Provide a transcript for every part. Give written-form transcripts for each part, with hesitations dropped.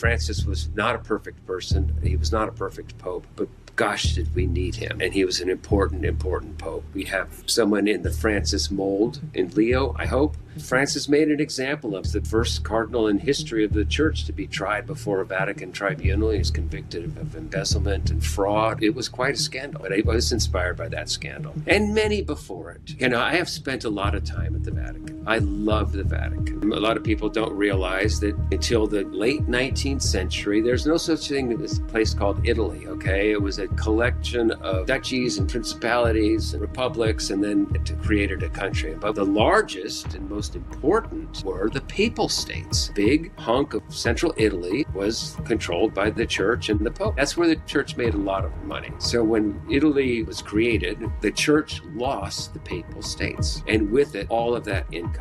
Francis was not a perfect person. He was not a perfect pope, but gosh, did we need him. And he was an important pope. We have someone in the Francis mold in Leo, I hope. Francis made an example of the first cardinal in history of the church to be tried before a Vatican tribunal. He was convicted of embezzlement and fraud. It was quite a scandal, but I was inspired by that scandal. And many before it. You know, I have spent a lot of time at the Vatican. I love the Vatican. A lot of people don't realize that until the late 19th century, there's no such thing as a place called Italy, okay? It was a collection of duchies and principalities and republics, and then it created a country. But the largest and most important were the papal states. Big hunk of central Italy was controlled by the church and the pope. That's where the church made a lot of money. So when Italy was created, the church lost the papal states, and with it, all of that income.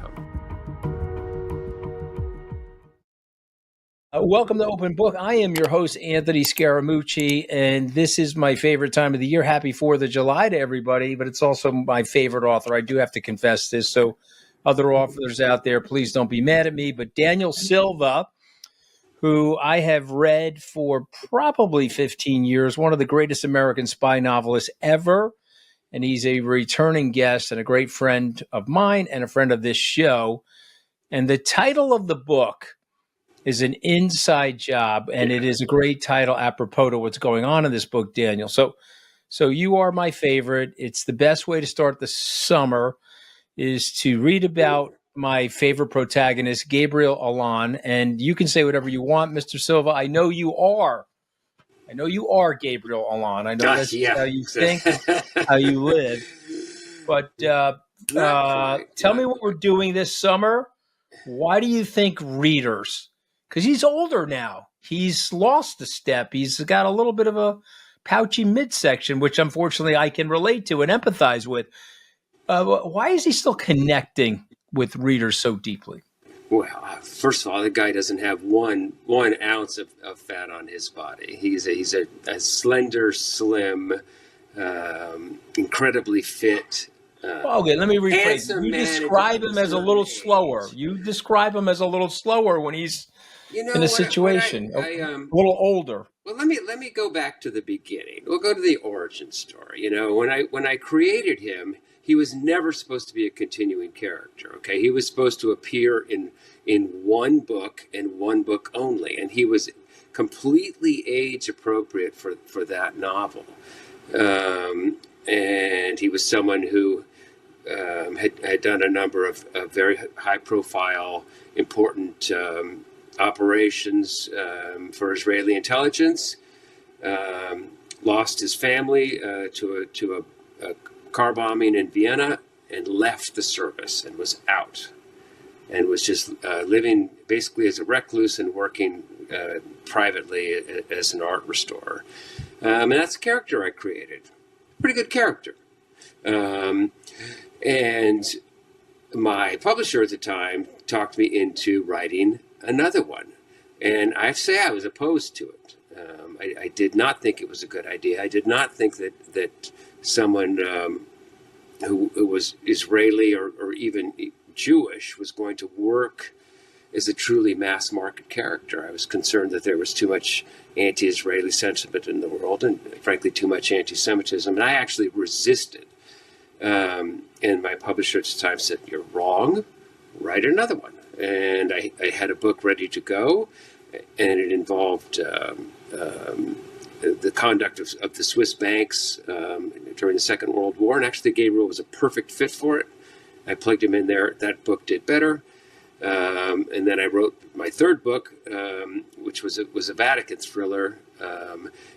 Welcome to Open Book. I am your host, Anthony Scaramucci, and this is my favorite time of the year. Happy 4th of July to everybody, but it's also my favorite author. I do have to confess this, so other authors out there, please don't be mad at me. But Daniel Silva, who I have read for probably 15 years, one of the greatest American spy novelists ever, and he's a returning guest and a great friend of mine and a friend of this show. And the title of the book is An Inside Job, and it is a great title apropos to what's going on in this book, Daniel. So you are my favorite. It's the best way to start the summer is to read about my favorite protagonist, Gabriel Allon, and you can say whatever you want, Mr. Silva. I know you are Gabriel Allon. I know that's how you think, how you live. But tell me what we're doing this summer. Why do you think readers? Because he's older now. He's lost a step. He's got a little bit of a pouchy midsection, which unfortunately I can relate to and empathize with. Why is he still connecting with readers so deeply? Well, first of all, the guy doesn't have one ounce of fat on his body. He's a slender, slim, incredibly fit. Okay, let me rephrase. You describe him as a little slower. You describe him as a little slower when he's in a situation, a little older. Well, let me go back to the beginning. We'll go to the origin story. You know, when I created him, he was never supposed to be a continuing character. Okay, he was supposed to appear in one book and one book only, and he was completely age appropriate for that novel. And he was someone who had done a number of very high profile, important operations for Israeli intelligence, lost his family to a car bombing in Vienna, and left the service and was out, and was just living basically as a recluse and working privately as an art restorer. And that's the character I created. Pretty good character. And my publisher at the time talked me into writing another one. And I say I was opposed to it. I did not think it was a good idea. I did not think that someone who was Israeli or even Jewish was going to work as a truly mass market character. I was concerned that there was too much anti-Israeli sentiment in the world and frankly too much anti-Semitism. And I actually resisted. And my publisher at the time said, "You're wrong, write another one." And I had a book ready to go, and it involved the conduct of the Swiss banks during the Second World War. And actually, Gabriel was a perfect fit for it. I plugged him in there. That book did better. And then I wrote my third book, which was a Vatican thriller.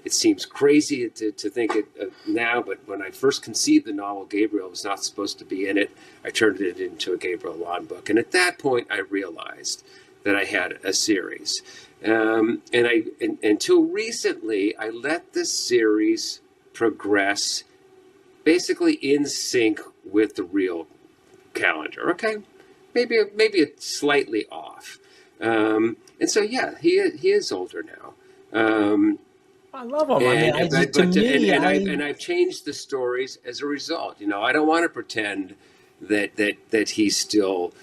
It seems crazy to think it now, but when I first conceived the novel, Gabriel was not supposed to be in it. I turned it into a Gabriel Allon book. And at that point, I realized that I had a series. And until recently, I let the series progress basically in sync with the real calendar. Okay, maybe it's slightly off. And so, yeah, he is older now. I love him. I've changed the stories as a result. You know, I don't want to pretend that he's still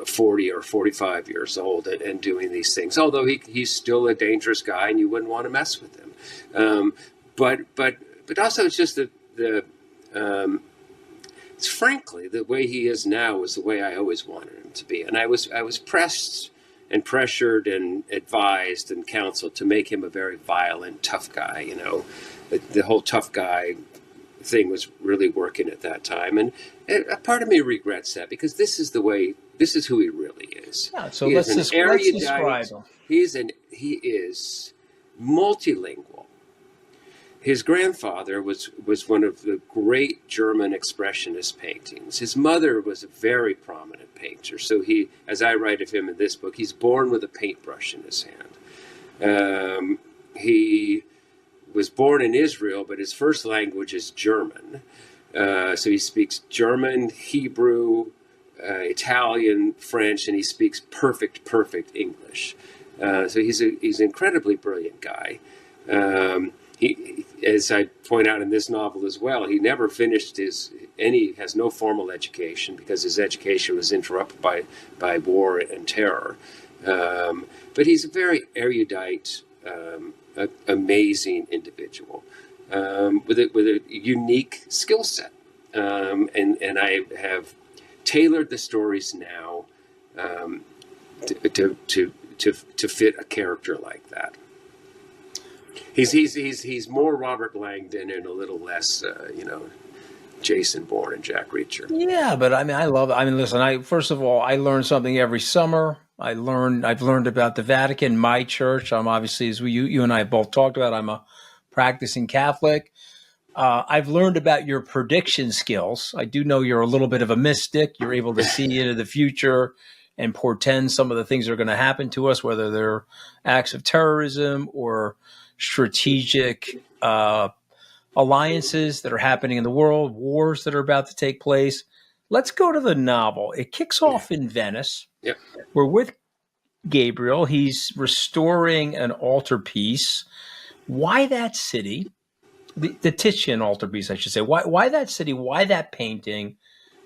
40 or 45 years old and doing these things. Although he's still a dangerous guy, and you wouldn't want to mess with him. But also it's just it's frankly the way he is now was the way I always wanted him to be, and I was pressed and pressured and advised and counseled to make him a very violent, tough guy. The whole tough guy thing was really working at that time, and a part of me regrets that, because this is who he really is. Yeah, so let's describe him. He is multilingual. His grandfather was one of the great German expressionist paintings. His mother was a very prominent painter. So he, as I write of him in this book, he's born with a paintbrush in his hand. He was born in Israel, but his first language is German. So he speaks German, Hebrew, Italian, French, and he speaks perfect English. So he's an incredibly brilliant guy. He, as I point out in this novel as well, he never finished has no formal education, because his education was interrupted by war and terror. But he's a very erudite, amazing individual with a unique skill set, and I have tailored the stories now to fit a character like that. He's more Robert Langdon and a little less, Jason Bourne and Jack Reacher. Yeah, but listen. First of all, I learn something every summer. I've learned about the Vatican, my church. I'm obviously, as you and I both talked about, I'm a practicing Catholic. I've learned about your prediction skills. I do know you're a little bit of a mystic. You're able to see into the future and portend some of the things that are going to happen to us, whether they're acts of terrorism or strategic alliances that are happening in the world, wars that are about to take place. Let's go to the novel. It kicks off in Venice. Yep. We're with Gabriel. He's restoring an altarpiece. Why that city? The Titian altarpiece, I should say. Why that city? Why that painting?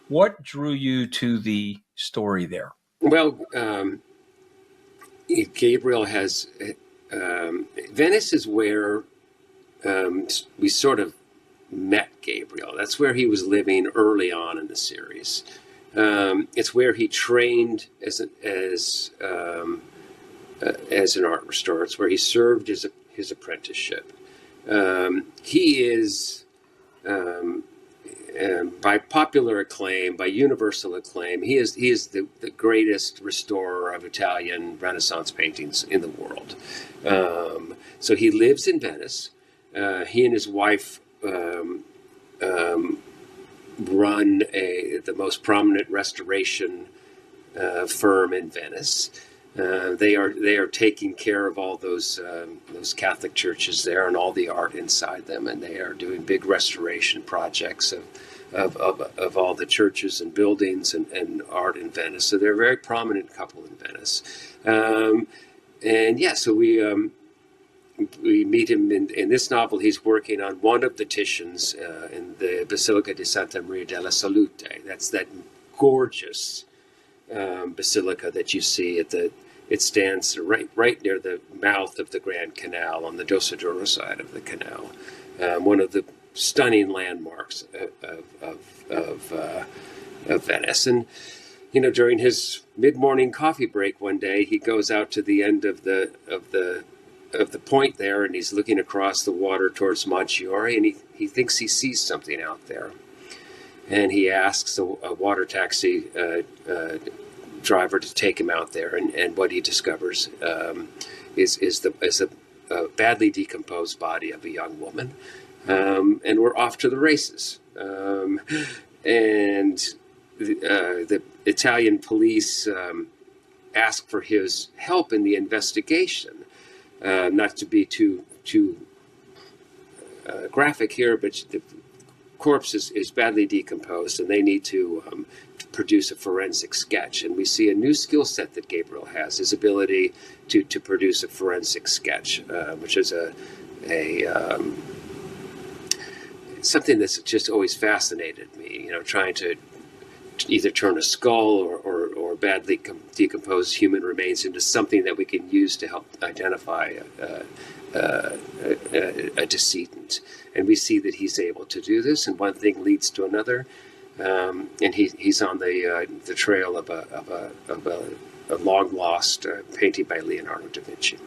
What drew you to the story there? Well, Gabriel has... Venice is where we sort of met Gabriel. That's where he was living early on in the series. It's where he trained as an art restorer. It's where he served his apprenticeship. He is, by popular acclaim, by universal acclaim, he is the greatest restorer of Italian Renaissance paintings in the world. So he lives in Venice. He and his wife run the most prominent restoration firm in Venice. They are taking care of all those Catholic churches there and all the art inside them, and they are doing big restoration projects of all the churches and buildings and art in Venice. So they're a very prominent couple in Venice. So we meet him in this novel. He's working on one of the Titians in the Basilica di Santa Maria della Salute. That's that gorgeous basilica that you see it stands right near the mouth of the Grand Canal on the Dosaduro side of the canal. One of the stunning landmarks of Venice. And during his mid-morning coffee break one day, he goes out to the end of the point there, and he's looking across the water towards Maggiore, and he thinks he sees something out there. And he asks a water taxi driver to take him out there, and what he discovers is a badly decomposed body of a young woman. And we're off to the races. And the Italian police ask for his help in the investigation. Not to be too graphic here, but the corpse is badly decomposed, and they need to produce a forensic sketch. And we see a new skill set that Gabriel has, his ability to produce a forensic sketch, which is something that's just always fascinated me, trying to either turn a skull or badly decomposed human remains into something that we can use to help identify a decedent. And we see that he's able to do this, and one thing leads to another. And he's on the trail of a long lost painting by Leonardo da Vinci.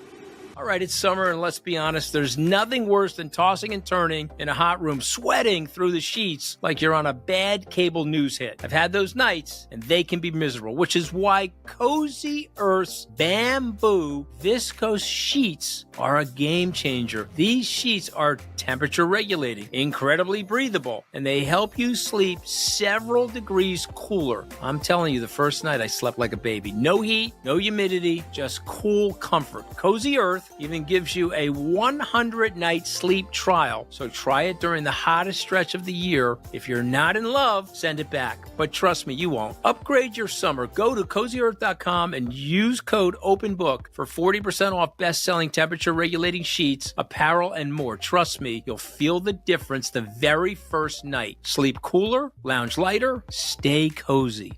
All right, it's summer, and let's be honest, there's nothing worse than tossing and turning in a hot room, sweating through the sheets like you're on a bad cable news hit. I've had those nights, and they can be miserable, which is why Cozy Earth's bamboo viscose sheets are a game changer. These sheets are temperature regulating, incredibly breathable, and they help you sleep several degrees cooler. I'm telling you, the first night I slept like a baby. No heat, no humidity, just cool comfort. Cozy Earth even gives you a 100-night sleep trial. So try it during the hottest stretch of the year. If you're not in love, send it back. But trust me, you won't. Upgrade your summer. Go to CozyEarth.com and use code OPENBOOK for 40% off best-selling temperature-regulating sheets, apparel, and more. Trust me, you'll feel the difference the very first night. Sleep cooler, lounge lighter, stay cozy.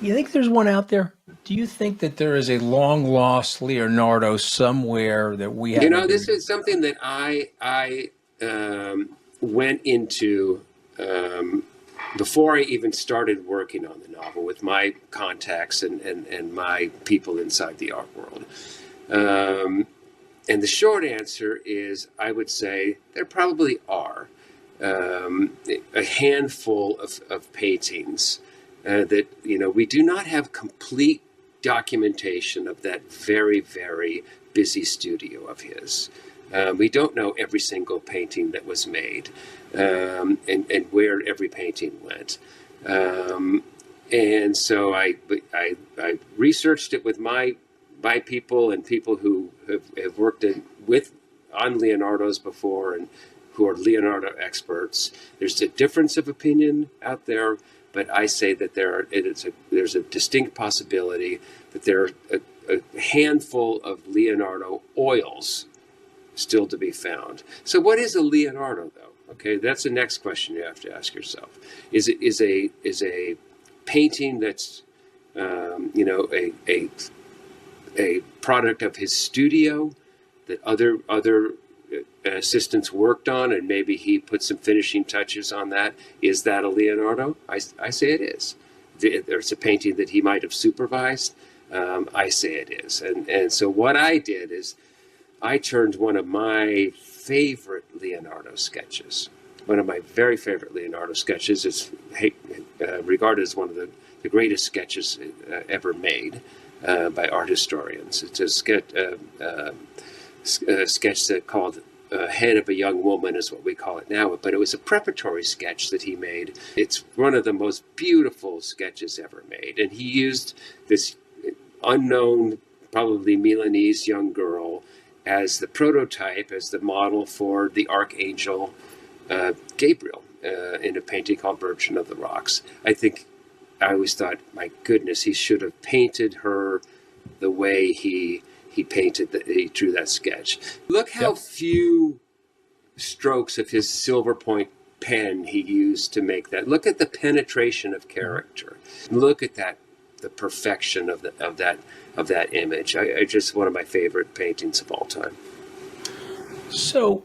You think there's one out there? Do you think that there is a long-lost Leonardo somewhere that we have? You know, this is something that I went into before I even started working on the novel with my contacts and my people inside the art world. And the short answer is, I would say there probably are a handful of paintings that, you know, we do not have complete documentation of that very, very busy studio of his. We don't know every single painting that was made and where every painting went. And so I researched it with my people and people who have worked on Leonardo's before and who are Leonardo experts. There's a difference of opinion out there, but I say that there's a distinct possibility that there are a handful of Leonardo oils still to be found. So what is a Leonardo, though? Okay, that's the next question you have to ask yourself. Is a painting that's a product of his studio that other assistants worked on, and maybe he put some finishing touches on that? Is that a Leonardo? I say it is. There's a painting that he might have supervised. I say it is. And so what I did is I turned one of my favorite Leonardo sketches. One of my very favorite Leonardo sketches is regarded as one of the greatest sketches ever made by art historians. It's a sketch that called Head of a Young Woman is what we call it now, but it was a preparatory sketch that he made. It's one of the most beautiful sketches ever made, and he used this unknown, probably Milanese young girl as the prototype, as the model for the Archangel Gabriel in a painting called Virgin of the Rocks. I always thought, my goodness, he should have painted her the way he drew that sketch. Look how few strokes of his silver point pen he used to make that. Look at the penetration of character. Look at that, the perfection of that image. I just one of my favorite paintings of all time. So,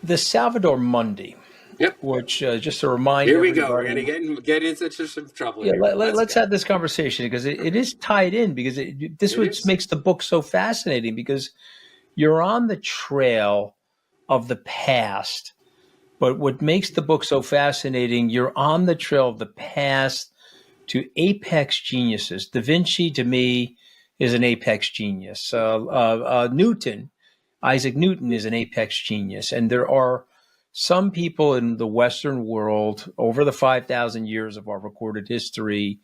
the Salvator Mundi. Yep. Which, just to remind here we everybody, go. We're going to get into some trouble. Yeah, here. let's have this conversation because it is tied in, because this makes the book so fascinating, because you're on the trail of the past, but what makes the book so fascinating, you're on the trail of the past to apex geniuses. Da Vinci, to me, is an apex genius. Isaac Newton is an apex genius, and there are some people in the Western world over the 5,000 years of our recorded history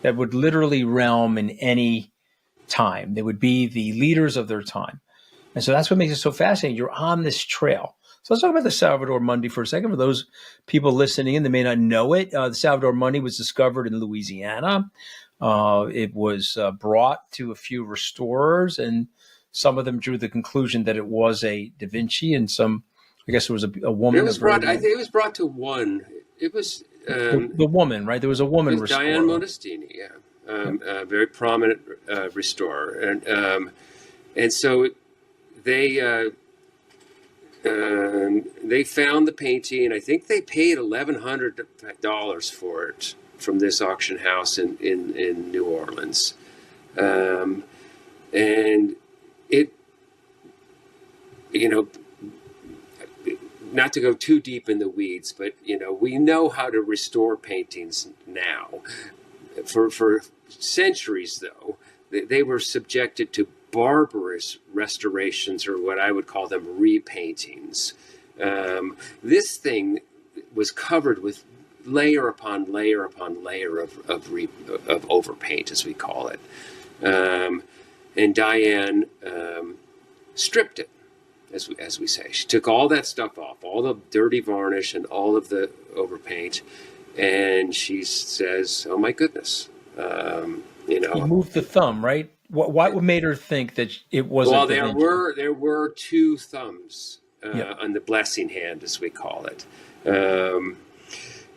that would literally realm in any time. They would be the leaders of their time. And so that's what makes it so fascinating. You're on this trail. So let's talk about the Salvator Mundi for a second. For those people listening in that may not know it, the Salvator Mundi was discovered in Louisiana. It was brought to a few restorers, and some of them drew the conclusion that it was a Da Vinci, and some, I guess, it was a woman. I think it was brought to one. It was The woman, right? There was a woman Diane restorer. Modestini, yeah, a very prominent restorer, and so they they found the painting. I think they paid $1,100 for it from this auction house in New Orleans, and it, you know, not to go too deep in the weeds, but we know how to restore paintings now. For centuries, though, they were subjected to barbarous restorations, or what I would call them repaintings. This thing was covered with layer upon layer upon layer of overpaint, as we call it. And Diane stripped it, as we say. She took all that stuff off, all the dirty varnish and all of the overpaint, and she says, "Oh my goodness." You moved the thumb, right? What made her think that it wasn't? Well, there were two thumbs on the blessing hand, as we call it,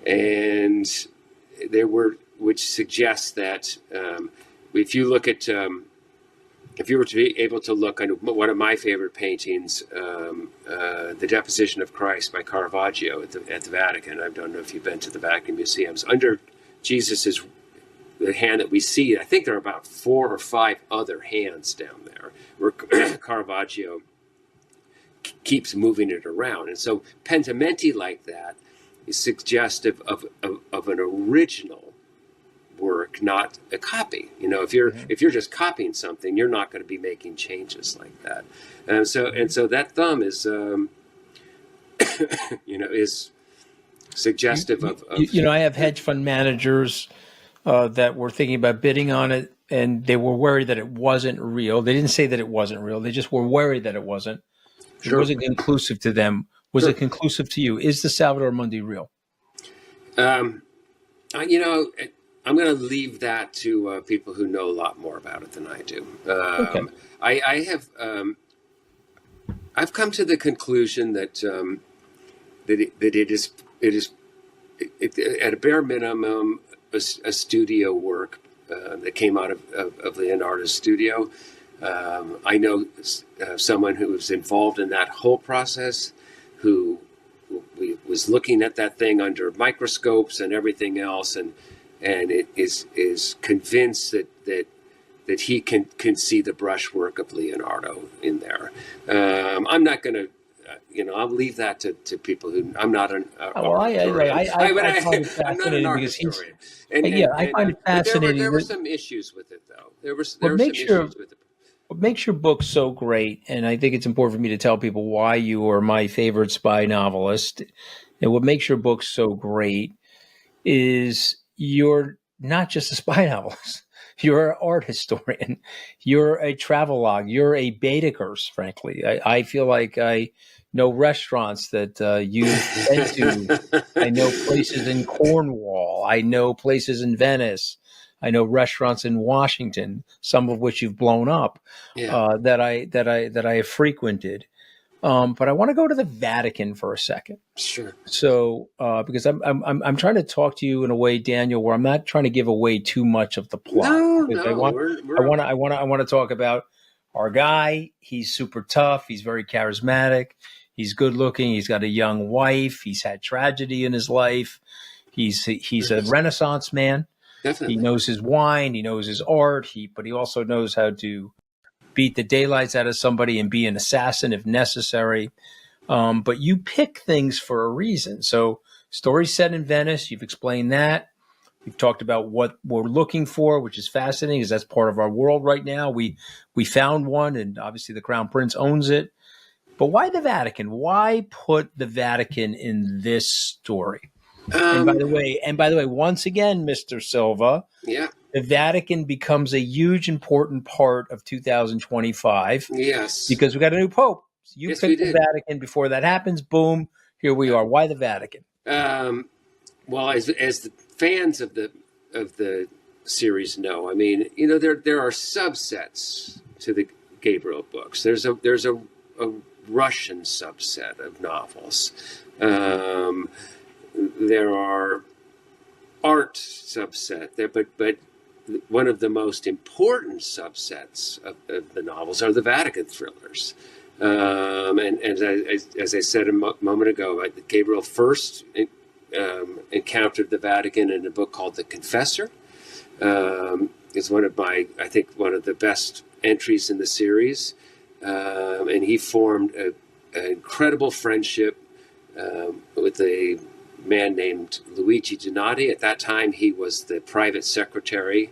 and there were, which suggests that if you look at if you were to be able to look on one of my favorite paintings, the Deposition of Christ by Caravaggio at the Vatican. I don't know if you've been to the Vatican museums. Under Jesus's the hand that we see, I think there are about 4 or 5 other hands down there, where Caravaggio keeps moving it around. And so pentimenti like that is suggestive of an original work, not a copy. If you're just copying something, you're not going to be making changes like that. And so that thumb is is suggestive of I have hedge fund managers that were thinking about bidding on it, and they were worried that it wasn't real. They didn't say that it wasn't real. They just were worried that it wasn't. Sure. It wasn't conclusive to them. Was Sure. it conclusive to you? Is the Salvator Mundi real? I'm going to leave that to people who know a lot more about it than I do. Okay. I have I've come to the conclusion that it is at a bare minimum a studio work that came out of Leonardo's studio. I know someone who was involved in that whole process, who was looking at that thing under microscopes and everything else, and it is convinced that he can see the brushwork of Leonardo in there. I'm not going to. I'll leave that to people who. I'm not an. I find it fascinating because he's. I find it fascinating. There were some issues with it, though. There were some issues with it. What makes your book so great, and I think it's important for me to tell people why you are my favorite spy novelist, and what makes your book so great is you're not just a spy novelist. You're an art historian. You're a travelogue. You're a Baedeker's, frankly. I feel like I know restaurants that you've been to. I know places in Cornwall. I know places in Venice. I know restaurants in Washington, some of which you've blown up, that I have frequented. But I want to go to the Vatican for a second. Sure. So, because I'm trying to talk to you in a way, Daniel, where I'm not trying to give away too much of the plot. I want to talk about our guy. He's super tough. He's very charismatic. He's good looking. He's got a young wife. He's had tragedy in his life. He's a Renaissance man. Definitely. He knows his wine. He knows his art. But he also knows how to beat the daylights out of somebody and be an assassin if necessary. But you pick things for a reason. So story set in Venice. You've explained that. We've talked about what we're looking for, which is fascinating because that's part of our world right now. We found one, and obviously the Crown Prince owns it. But why the Vatican? Why put the Vatican in this story? And by the way, once again, Mr. Silva, the Vatican becomes a huge, important part of 2025. Yes, because we got a new pope. You picked the Vatican before that happens. Boom, here we are. Why the Vatican? Well, as the fans of the series know, I mean, there are subsets to the Gabriel books. There's a Russian subset of novels. there are art subset there, but one of the most important subsets of the novels are the Vatican thrillers. And as I said a moment ago, Gabriel first encountered the Vatican in a book called The Confessor. It's one of the best entries in the series. And he formed an incredible friendship with a man named Luigi Donati. At that time, he was the private secretary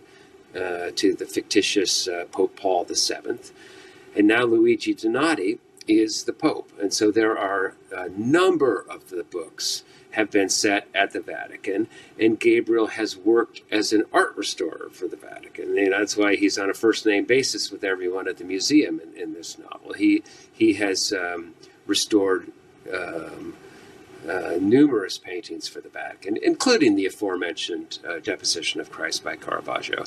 to the fictitious Pope Paul VII. And now Luigi Donati is the Pope. And so there are a number of the books have been set at the Vatican, and Gabriel has worked as an art restorer for the Vatican. And that's why he's on a first-name basis with everyone at the museum in this novel. He has restored numerous paintings for the Vatican, including the aforementioned Deposition of Christ by Caravaggio.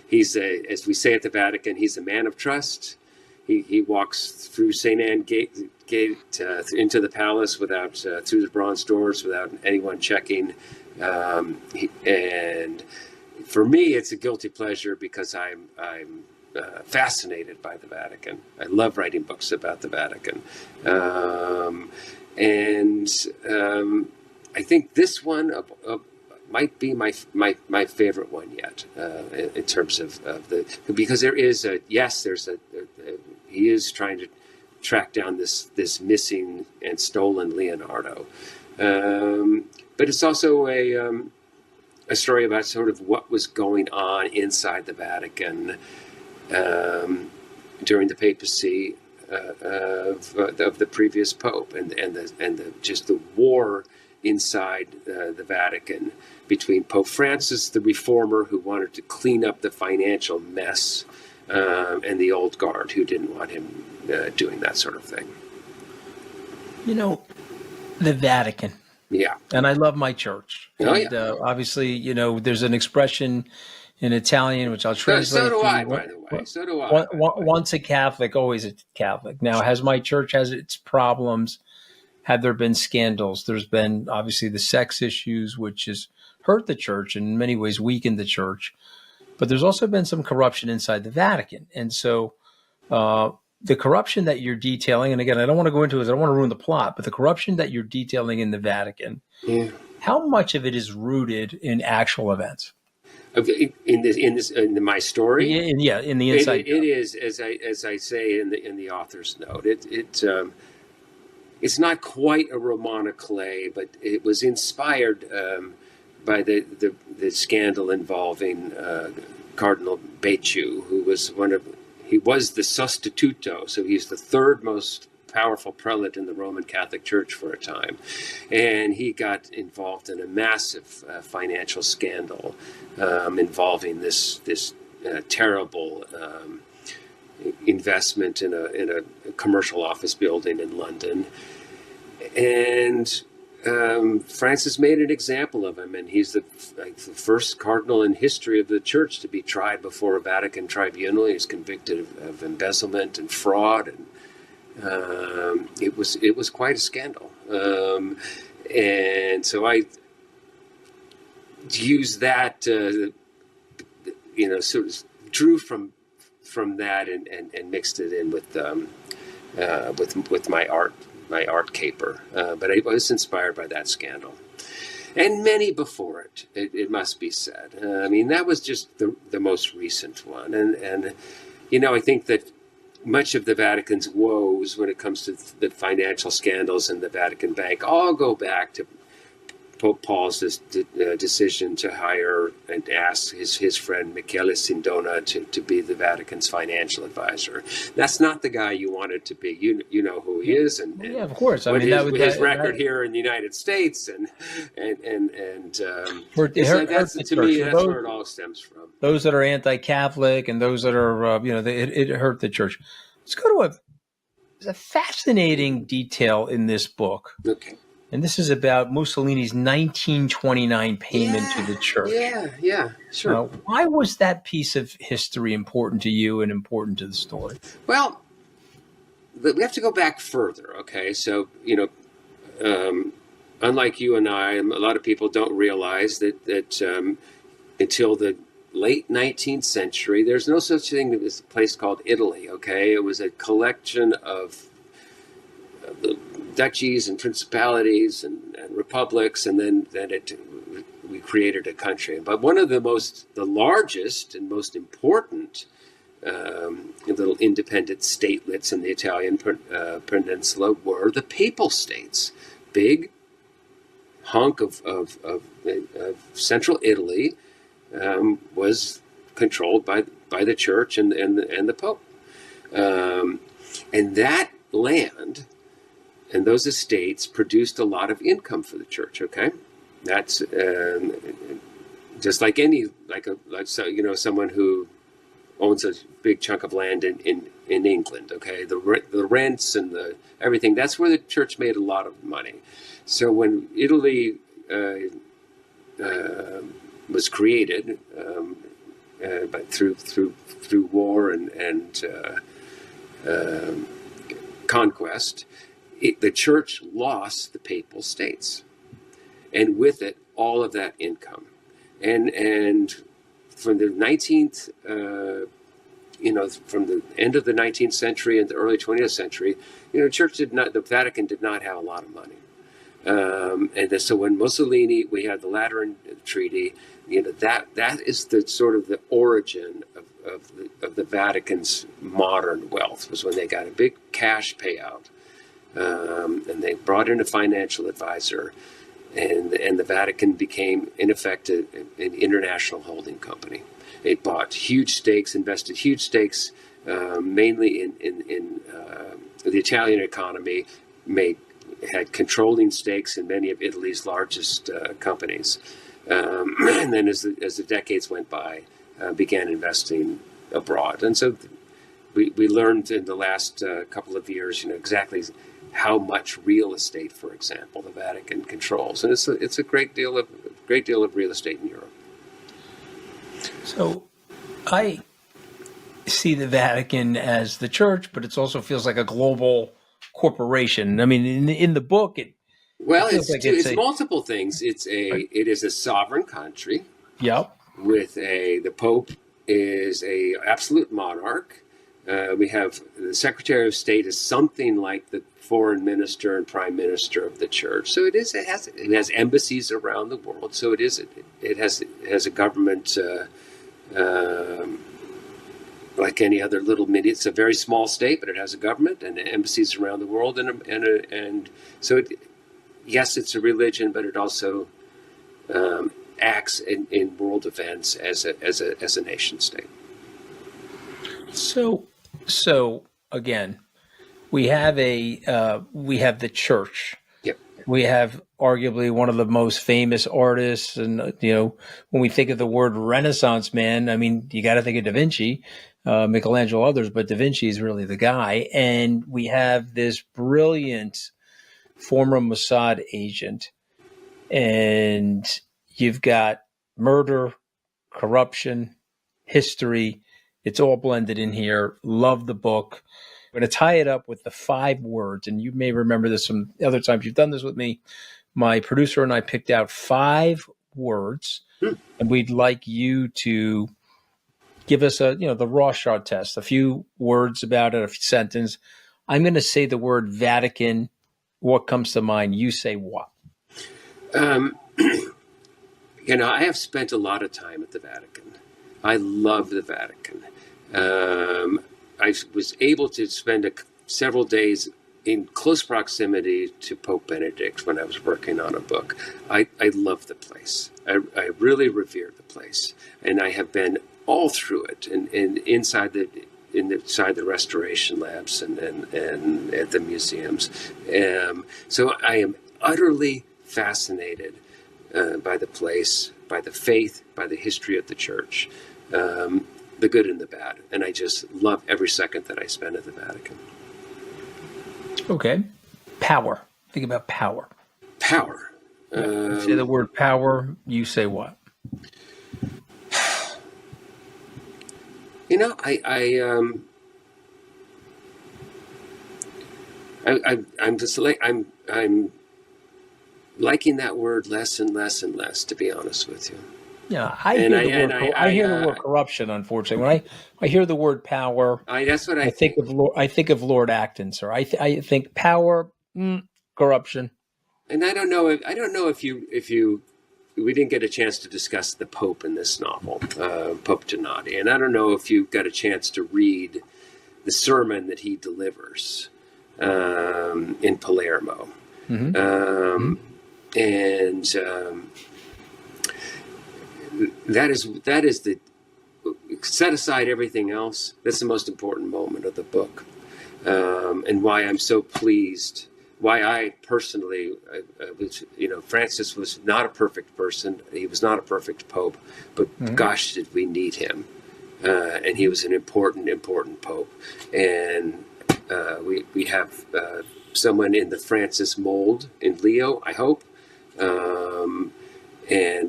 He's as we say at the Vatican, he's a man of trust. He walks through St. Anne Gate into the palace without through the bronze doors without anyone checking. And for me, it's a guilty pleasure because I'm fascinated by the Vatican. I love writing books about the Vatican. I think this one might be my favorite one yet in terms of because there is he is trying to track down this missing and stolen Leonardo, but it's also a story about sort of what was going on inside the Vatican during the papacy of the previous pope, and just the war inside the Vatican between Pope Francis, the reformer who wanted to clean up the financial mess, and the old guard who didn't want him doing that sort of thing. The Vatican. Yeah. And I love my church. Oh, and, yeah. Obviously, there's an expression in Italian, which I'll translate. So do I, by the way. So do I. Once a Catholic, always a Catholic. Now, my church has its problems. Have there been scandals? There's been, obviously, the sex issues, which has hurt the church and in many ways weakened the church. But there's also been some corruption inside the Vatican. And so the corruption that you're detailing, and again, I don't want to go into it, I don't want to ruin the plot, but the corruption that you're detailing in the Vatican, how much of it is rooted in actual events? In my story, in the inside. It is, as I say in the author's note. It's not quite a roman à clef, but it was inspired by the scandal involving Cardinal Becciu, who was he was the sostituto, so he's the third most powerful prelate in the Roman Catholic Church for a time, and he got involved in a massive financial scandal involving this terrible investment in a commercial office building in London, and Francis made an example of him, and he's the first cardinal in history of the church to be tried before a Vatican tribunal. He's convicted of embezzlement and fraud, and it was quite a scandal. And so I used that, sort of drew from that and mixed it in with my art caper, but I was inspired by that scandal, and many before it must be said. That was just the most recent one, and I think that much of the Vatican's woes when it comes to the financial scandals in the Vatican Bank all go back to Pope Paul's decision to hire and ask his friend Michele Sindona to be the Vatican's financial advisor. That's not the guy you wanted to be. You know who he is, and yeah, of course. His record here in the United States, and that's to me that's where it all stems from. Those that are anti-Catholic and those that are it hurt the church. Let's go to a fascinating detail in this book. Okay. And this is about Mussolini's 1929 payment to the church. Yeah, sure. Why was that piece of history important to you and important to the story? Well, we have to go back further, okay? So, unlike you and I, a lot of people don't realize that until the late 19th century, there's no such thing as a place called Italy. Okay, it was a collection of the duchies and principalities and republics, and then we created a country. But one of the largest and most important little independent statelets in the Italian peninsula were the Papal States. Big hunk of central Italy was controlled by the church and the Pope, and that land and those estates produced a lot of income for the church. Okay, that's just like someone who owns a big chunk of land in England. Okay, the rents and the everything. That's where the church made a lot of money. So when Italy was created, but through war and conquest, the church lost the Papal States, and with it all of that income, and from the 19th. From the end of the 19th century and the early 20th century, the Vatican did not have a lot of money. So when Mussolini, we had the Lateran Treaty, that is the sort of the origin of the Vatican's modern wealth, was when they got a big cash payout, and they brought in a financial advisor, and the Vatican became, in effect, an international holding company. It bought huge stakes, invested huge stakes, mainly in the Italian economy, had controlling stakes in many of Italy's largest companies. And then as the decades went by, began investing abroad. And so we learned in the last couple of years, exactly how much real estate, for example, the Vatican controls. And it's a great deal of real estate in Europe. So I see the Vatican as the church, but it also feels like a global corporation. I mean, in the book, it's multiple things. It is a sovereign country. Yep. The Pope is a absolute monarch. We have the Secretary of State is something like the foreign minister and prime minister of the church. So it has embassies around the world. So it has a government like any other little mini. It's a very small state, but it has a government and embassies around the world, and so yes, it's a religion, but it also acts in world events as a nation state. So again, we have the church. Yep. We have arguably one of the most famous artists, and when we think of the word Renaissance man, I mean, you got to think of Da Vinci, Michelangelo, others, but Da Vinci is really the guy. And we have this brilliant former Mossad agent, and you've got murder, corruption, history. It's all blended in here. Love the book. I'm going to tie it up with the 5 words, and you may remember this from other times you've done this with me. My producer and I picked out 5 words, and we'd like you to give us the Rorschach test, a few words about it, a sentence. I'm going to say the word Vatican. What comes to mind? You say what? I have spent a lot of time at the Vatican. I love the Vatican. I was able to spend several days in close proximity to Pope Benedict when I was working on a book. I love the place. I really revere the place, and I have been all through it, and inside the restoration labs and at the museums. So I am utterly fascinated by the place, by the faith, by the history of the church, the good and the bad. And I just love every second that I spend at the Vatican. Okay. Power. Think about power. Power. Say the word power. You say what? I'm just like I'm liking that word less and less and less, to be honest with you. Yeah, I hear the word corruption. Unfortunately, when I hear the word power, that's what I I think think. of I think of Lord Acton, sir. I think power, corruption. And I don't know if you we didn't get a chance to discuss the Pope in this novel, Pope Donati, and I don't know if you got a chance to read the sermon that he delivers in Palermo. Mm-hmm. And that is the set aside everything else. That's the most important moment of the book, and why I'm so pleased. Why I personally was, Francis was not a perfect person. He was not a perfect pope, but gosh, did we need him? And he was an important pope. And we have someone in the Francis mold in Leo, I hope. And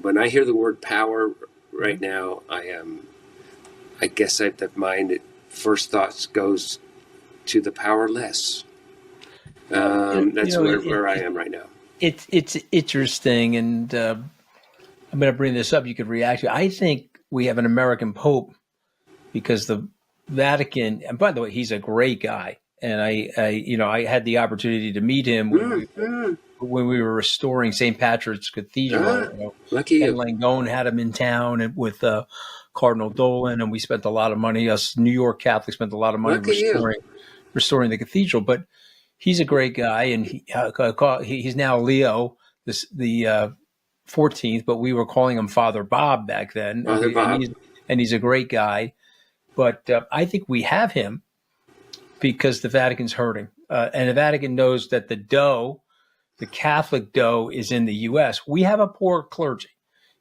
when I hear the word power right now, I guess my first thoughts goes to the powerless. That's where I am right now. It's interesting, and I'm going to bring this up. You could react to it. I think we have an American Pope because the Vatican. And by the way, he's a great guy, and I had the opportunity to meet him when we were restoring St. Patrick's Cathedral. Lucky Ken you. Langone had him in town and with Cardinal Dolan, and we spent a lot of money. Us New York Catholics spent a lot of money restoring the cathedral, but. He's a great guy, and he's now Leo, the 14th, but we were calling him Father Bob back then. Father Bob. And he's a great guy. But I think we have him because the Vatican's hurting. And the Vatican knows that the Catholic dough is in the U.S. We have a poor clergy.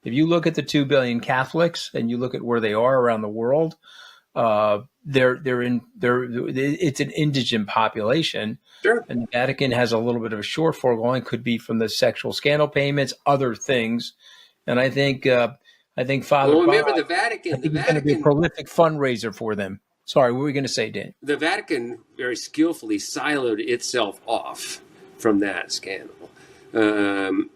If you look at the 2 billion Catholics and you look at where they are around the world, it's an indigent population. Sure. And the Vatican has a little bit of a shortfall going, could be from the sexual scandal payments, other things. And I think Father remember Bob, the Vatican. He's going to be a prolific fundraiser for them. Sorry, what were we going to say, Dan? The Vatican very skillfully siloed itself off from that scandal. It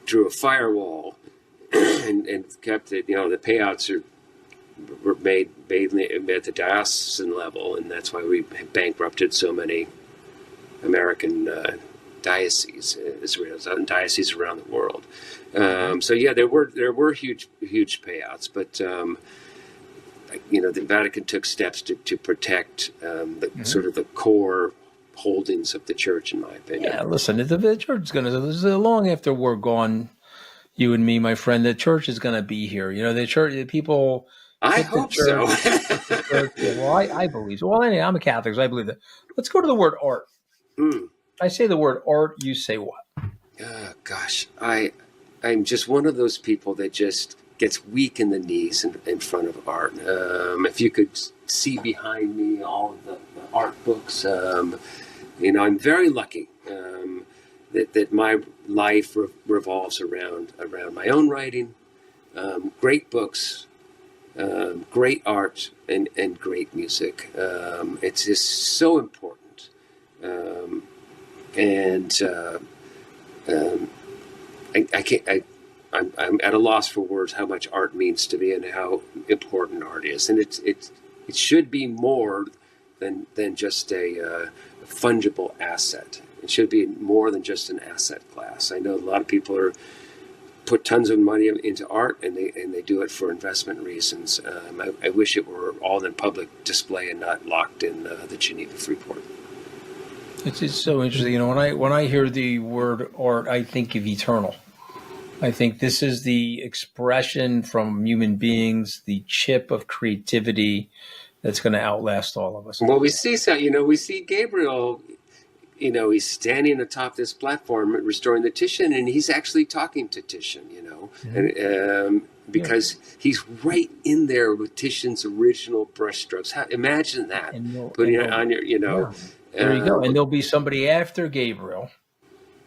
drew a firewall and kept it. The payouts were made at the diocesan level, and that's why we bankrupted so many American dioceses around the world. There were huge payouts, but the Vatican took steps to protect sort of the core holdings of the church, in my opinion. Yeah, listen, the church is going to long after we're gone. You and me, my friend, the church is going to be here. The church, the people. I hope so. Well, I believe so. Well, anyway, I'm a Catholic, so I believe that. Let's go to the word art. I say the word art. You say what? Gosh, I'm just one of those people that just gets weak in the knees in front of art. If you could see behind me all of the art books, I'm very lucky that my life revolves around my own writing, great books. Great art and great music. It's just so important. I'm at a loss for words how much art means to me and how important art is. And it should be more than just a fungible asset. It should be more than just an asset class. I know a lot of people put tons of money into art, and they do it for investment reasons. I wish it were all in public display and not locked in the Geneva Freeport. It's just so interesting. When I hear the word art, I think of eternal. I think this is the expression from human beings, the chip of creativity that's going to outlast all of us. Well, we see Gabriel. He's standing atop this platform restoring the Titian, and he's actually talking to Titian, and because he's right in there with Titian's original brushstrokes. Imagine that, putting it on your, There you go. And there'll be somebody after Gabriel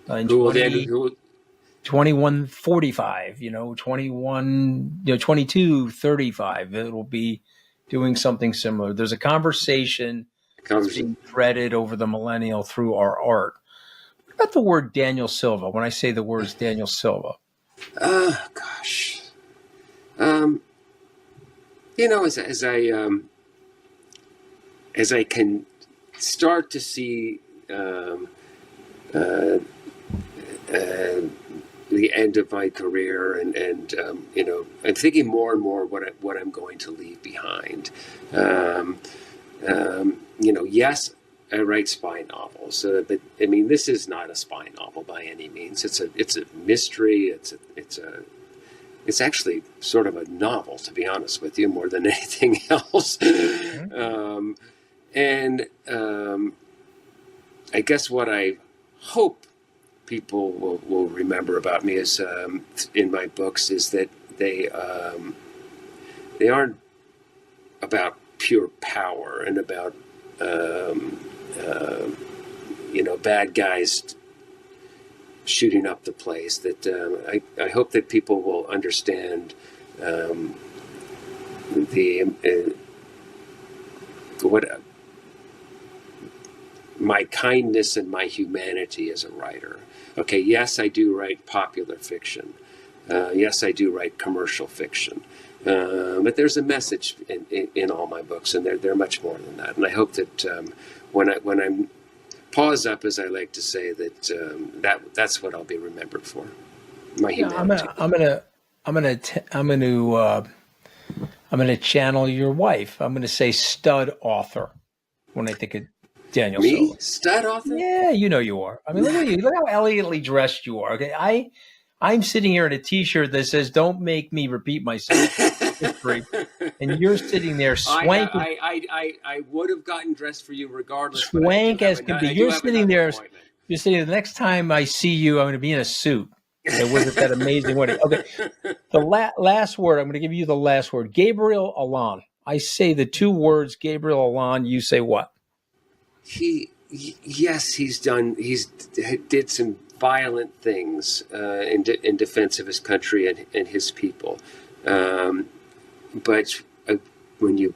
in 2145, 2235. It'll be doing something similar. There's a conversation being threaded over the millennial through our art. about the word Daniel Silva? When I say the words Daniel Silva, Gosh. You know, as I can start to see uh, the end of my career, and you know, I'm thinking more and more what I'm going to leave behind. You know, yes, I write spy novels, but I mean, this is not a spy novel by any means. It's a mystery. It's actually sort of a novel, to be honest with you, more than anything else. And I guess what I hope people will remember about me is in my books is that they aren't about pure power and about you know, bad guys shooting up the place. That I hope that people will understand what my kindness and my humanity as a writer. Okay, yes, I do write popular fiction. Yes, I do write commercial fiction. But there's a message in all my books, and they're much more than that. And I hope that when I'm paws up, as I like to say, that's what I'll be remembered for. My humanity. I'm gonna channel your wife. I'm gonna say stud author when I think of Daniel Me? Silva. Stud author? Yeah, you know you are. I mean, look at you. Look how elegantly dressed you are. Okay, I'm sitting here in a T-shirt that says "Don't make me repeat myself." And you're sitting there swanking. I would have gotten dressed for you regardless. Swank as can be. You're sitting there. You're sitting. The next time I see you, I'm going to be in a suit. It wasn't that amazing wedding. Okay. The last word. I'm going to give you the last word. Gabriel Allon. I say the two words. Gabriel Allon. You say what? Yes, he's did some violent things in defense of his country and his people. But when you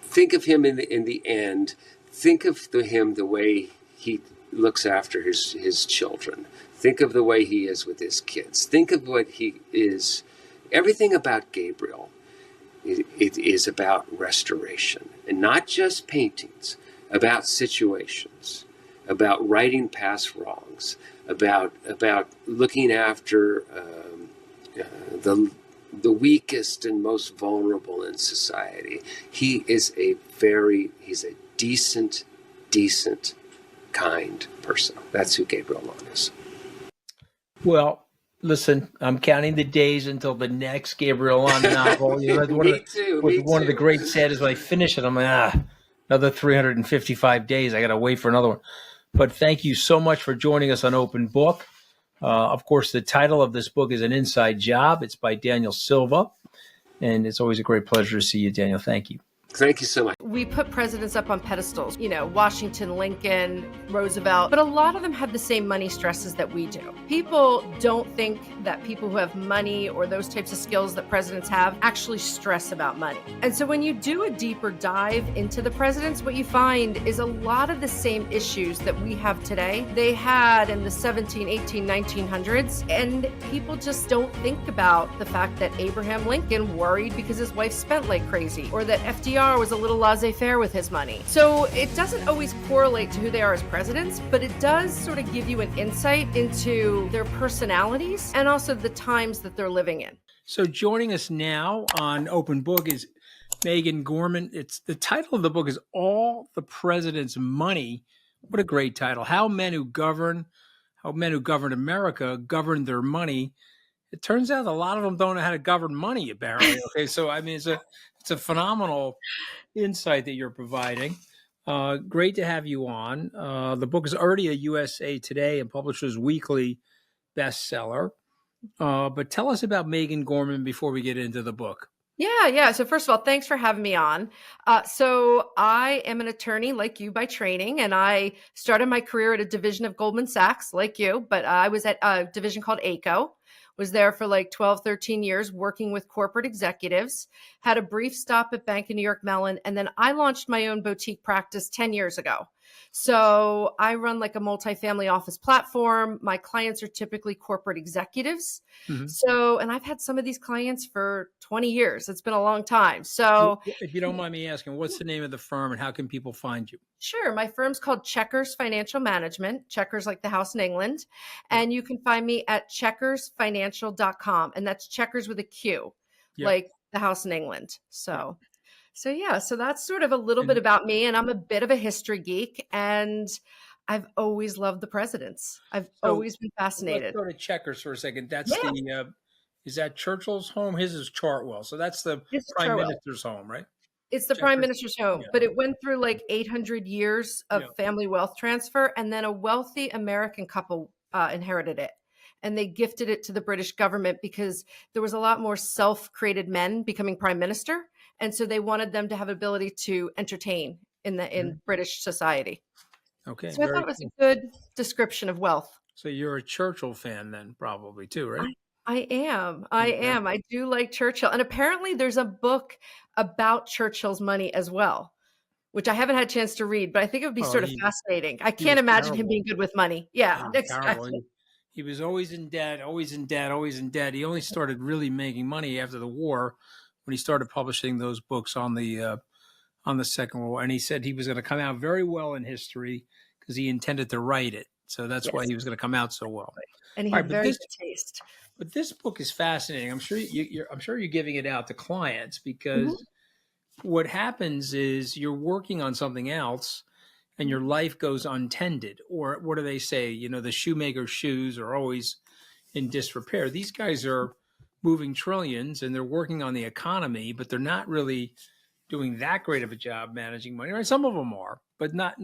think of him in the end, think of him the way he looks after his children. Think of the way he is with his kids. Think of what he is. Everything about Gabriel, it is about restoration, and not just paintings, about situations, about righting past wrongs, about looking after the weakest and most vulnerable in society. He's a decent, kind person. That's who Gabriel Allon is. Well, listen, I'm counting the days until the next Gabriel Allon novel. You know, that's one of the great saddest. When I finish it, I'm like, another 355 days. I got to wait for another one. But thank you so much for joining us on Open Book. Of course, the title of this book is An Inside Job. It's by Daniel Silva. And it's always a great pleasure to see you, Daniel. Thank you. Thank you so much. We put presidents up on pedestals, you know, Washington, Lincoln, Roosevelt, but a lot of them have the same money stresses that we do. People don't think that people who have money or those types of skills that presidents have actually stress about money. And so when you do a deeper dive into the presidents, what you find is a lot of the same issues that we have today, they had in the 17, 18, 1900s. And people just don't think about the fact that Abraham Lincoln worried because his wife spent like crazy, or that FDR was a little laissez-faire with his money. So it doesn't always correlate to who they are as presidents, but it does sort of give you an insight into their personalities and also the times that they're living in. So joining us now on Open Book is Megan Gorman. The title of the book is All the President's Money. What a great title. How men who govern America govern their money. It turns out a lot of them don't know how to govern money, apparently. Okay, so I mean, it's a phenomenal insight that you're providing. Great to have you on. The book is already a USA Today and Publishers Weekly bestseller. But tell us about Megan Gorman before we get into the book. Yeah. So first of all, thanks for having me on. So I am an attorney like you by training, and I started my career at a division of Goldman Sachs like you, but I was at a division called ACO. Was there for like 12, 13 years working with corporate executives, had a brief stop at Bank of New York Mellon, and then I launched my own boutique practice 10 years ago. So I run like a multifamily office platform. My clients are typically corporate executives. Mhm. So, and I've had some of these clients for 20 years. It's been a long time. So, If you don't mind me asking, what's the name of the firm and how can people find you? sure. My firm's called Checkers Financial Management. Checkers like the house in England. Yeah. And you can find me at checkersfinancial.com. And that's checkers with a Q, Yeah. like the house in England. Yeah. So yeah, so that's sort of a little bit And about me. And I'm a bit of a history geek. And I've always loved the presidents. I've so always been let's fascinated. go to Checkers for a second. That's Yeah, is that Churchill's home? His is Chartwell. So that's the it's Prime Charwell. Minister's home, right? It's the prime Checkers. minister's home, Yeah. but it went through like 800 years of Yeah. family wealth transfer, and then a wealthy American couple inherited it, and they gifted it to the British government because there was a lot more self-created men becoming prime minister, and so they wanted them to have ability to entertain in Mhm. British society. Okay. So I thought Very it was cool. a good description of wealth. So you're a Churchill fan then, probably too, right? I am. I Yeah. am. I do like Churchill, and apparently there's a book about Churchill's money as well, which I haven't had a chance to read, but I think it would be Oh, sort of fascinating. I he can't was imagine him terrible. being good with money. Yeah, He was terrible. exactly. He was always in debt, always in debt, always in debt. He only started really making money after the war when he started publishing those books on the Second World War. And he said he was going to come out very well in history because he intended to write it. So that's why Yes, he was going to come out so well. and he All had right, very good taste. but this book is fascinating. I'm sure you're giving it out to clients Mhm. because what happens is you're working on something else and your life goes untended. Or what do they say? You know, the shoemaker's shoes are always in disrepair. These guys are moving trillions and they're working on the economy, but they're not really doing that great of a job managing money. Right? Some of them are, but not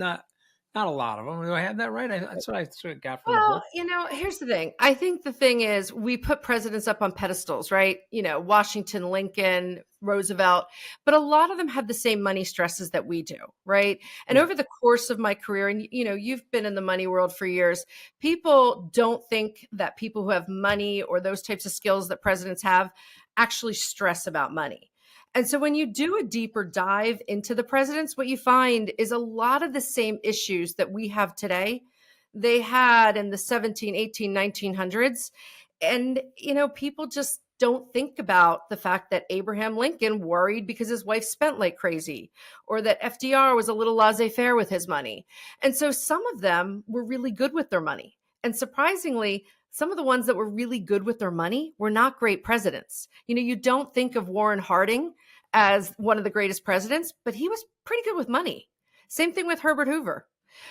a lot of them. Do I have that right? That's what I sort of got from the Well, book. here's the thing. I think the thing is we put presidents up on pedestals, right? Washington, Lincoln, Roosevelt, but a lot of them have the same money stresses that we do, right? And Yeah. over the course of my career, and you've been in the money world for years, people don't think that people who have money or those types of skills that presidents have actually stress about money. And so when you do a deeper dive into the presidents, what you find is a lot of the same issues that we have today they had in the 17, 18, 1900s. And, people just don't think about the fact that Abraham Lincoln worried because his wife spent like crazy, or that FDR was a little laissez faire with his money. And so some of them were really good with their money. And surprisingly, some of the ones that were really good with their money were not great presidents. You don't think of Warren Harding as one of the greatest presidents, but he was pretty good with money. Same thing with Herbert Hoover.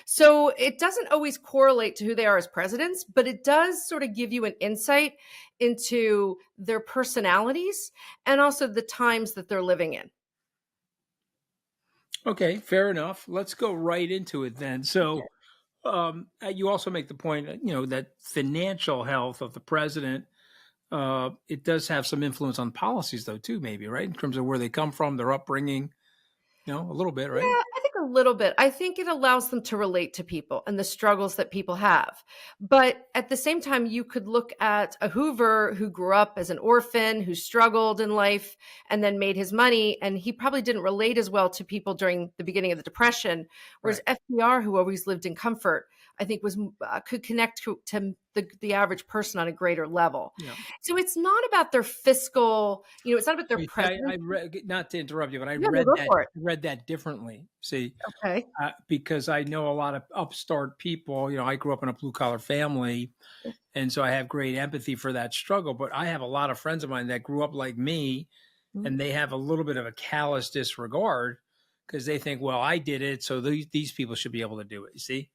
So it doesn't always correlate to who they are as presidents, but it does sort of give you an insight into their personalities and also the times that they're living in. Okay, fair enough. Let's go right into it then. So, you also make the point, that financial health of the president, it does have some influence on policies, though, too, maybe, right? In terms of where they come from, their upbringing, a little bit, Yeah, right? I think a little bit. I think it allows them to relate to people and the struggles that people have. But at the same time, you could look at a Hoover who grew up as an orphan, who struggled in life and then made his money. And he probably didn't relate as well to people during the beginning of the Depression. Whereas Right. FDR, who always lived in comfort, I think could connect to the average person on a greater level. Yeah. So it's not about their fiscal, it's not about their I presence. read, not to interrupt you, but I Yeah, no, go for it. read that differently. See, Okay. because I know a lot of upstart people. I grew up in a blue collar family, and so I have great empathy for that struggle. But I have a lot of friends of mine that grew up like me, Mhm. and they have a little bit of a callous disregard because they think, well, I did it, so these people should be able to do it. You see?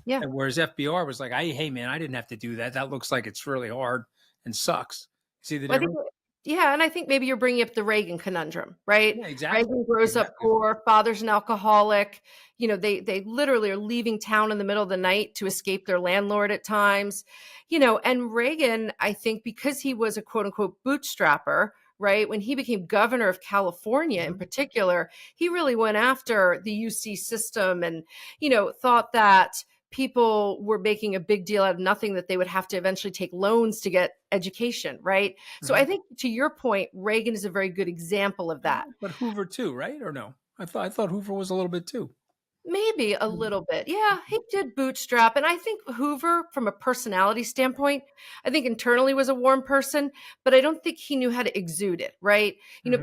Yeah. And whereas FBR was like, hey man, I didn't have to do that. That looks like it's really hard and sucks. See the Well, I think, difference? yeah, and I think maybe you're bringing up the Reagan conundrum, right? Yeah, exactly. Reagan grows up Exactly. poor, father's an alcoholic. They literally are leaving town in the middle of the night to escape their landlord at times. And Reagan, I think because he was a quote unquote bootstrapper, right? When he became governor of California in Mhm. particular, he really went after the UC system and, thought that people were making a big deal out of nothing, that they would have to eventually take loans to get education, right? So I Mhm. think to your point, Reagan is a very good example of that. But Hoover too, right? Or no? I thought Hoover was a little bit too. Maybe a little bit. Yeah, he did bootstrap. And I think Hoover, from a personality standpoint, I think internally was a warm person, but I don't think he knew how to exude it, right?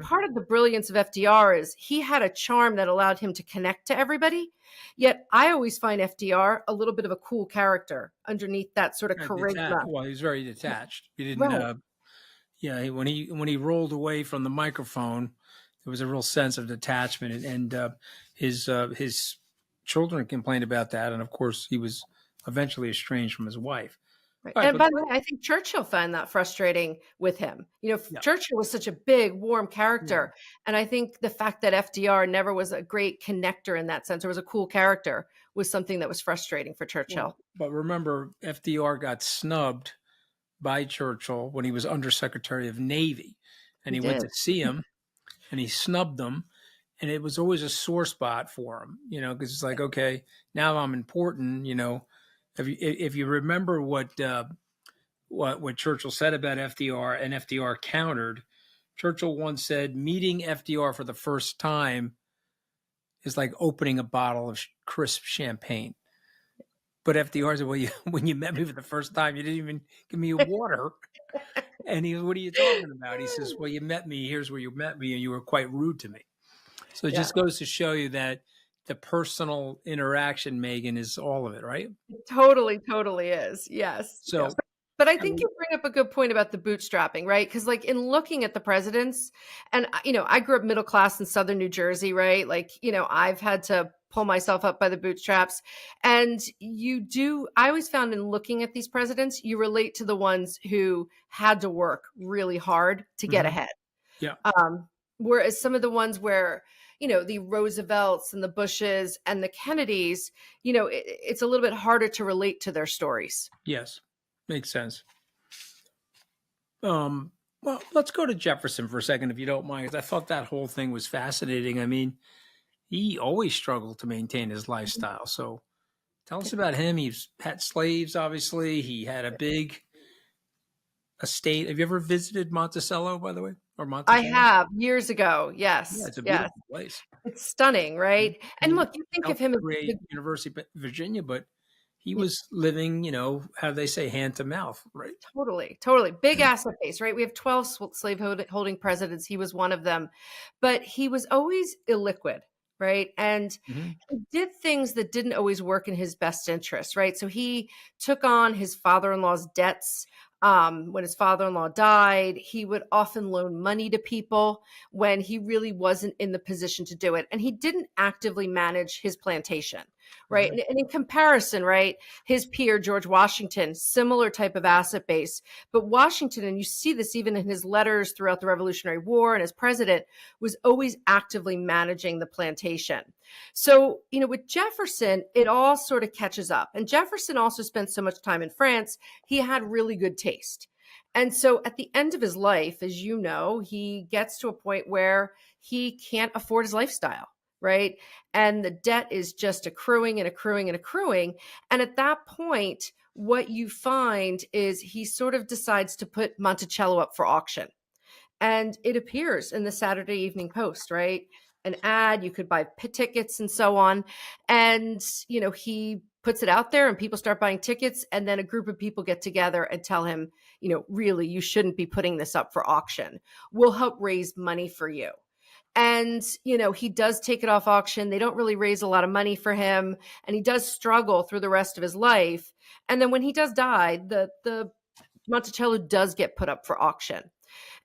Part of the brilliance of FDR is he had a charm that allowed him to connect to everybody. Yet I always find FDR a little bit of a cool character underneath that sort of charisma. Well, he was very detached. He didn't. Right. Yeah, when he rolled away from the microphone, there was a real sense of detachment, and his children complained about that, and of course, he was eventually estranged from his wife. Right. All right, And by the way, I think Churchill found that frustrating with him. Yeah. Churchill was such a big, warm character. Yeah. And I think the fact that FDR never was a great connector in that sense, or was a cool character, was something that was frustrating for Churchill. But remember, FDR got snubbed by Churchill when he was Undersecretary of Navy, and he went to see him, and he snubbed him. And it was always a sore spot for him, because it's like, okay, now I'm important, If you remember what Churchill said about FDR, and FDR countered, Churchill once said, meeting FDR for the first time is like opening a bottle of crisp champagne. But FDR said, well, when you met me for the first time, you didn't even give me a water. And he goes, what are you talking about? He says, well, you met me. Here's where you met me, and you were quite rude to me. So it just goes to show you that the personal interaction, Megan, is all of it, right? It totally is. Yes. So, yes. But I think you bring up a good point about the bootstrapping, right? Because like in looking at the presidents, and I grew up middle class in Southern New Jersey, right? Like, I've had to pull myself up by the bootstraps. And I always found in looking at these presidents, you relate to the ones who had to work really hard to get ahead. Yeah. Whereas some of the ones where, the Roosevelts and the Bushes and the Kennedys, it's a little bit harder to relate to their stories. Yes. Makes sense. Well, let's go to Jefferson for a second, if you don't mind, because I thought that whole thing was fascinating. I mean, he always struggled to maintain his lifestyle. So tell us about him. He's had slaves, obviously. He had a big estate. Have you ever visited Monticello, by the way? Or Monticello? I have, years ago. Yes. Yeah, it's a beautiful place. It's stunning, right? And look, you think of him as University of Virginia, but he was living, how do they say, hand to mouth, right? Totally. Big asset base, right? We have 12 slave holding presidents. He was one of them, but he was always illiquid, right? And he did things that didn't always work in his best interest, right? So he took on his father-in-law's debts. When his father-in-law died, he would often loan money to people when he really wasn't in the position to do it. And he didn't actively manage his plantation, right? And in comparison, right, his peer, George Washington, similar type of asset base. But Washington, and you see this even in his letters throughout the Revolutionary War and as president, was always actively managing the plantation. So, with Jefferson, it all sort of catches up. And Jefferson also spent so much time in France, he had really good taste. And so at the end of his life, as you know, he gets to a point where he can't afford his lifestyle, right? And the debt is just accruing and accruing and accruing. And at that point, what you find is he sort of decides to put Monticello up for auction. And it appears in the Saturday Evening Post, right? An ad, you could buy tickets and so on. And, he puts it out there and people start buying tickets. And then a group of people get together and tell him, really, you shouldn't be putting this up for auction. We'll help raise money for you. And, he does take it off auction. They don't really raise a lot of money for him. And he does struggle through the rest of his life. And then when he does die, the Monticello does get put up for auction.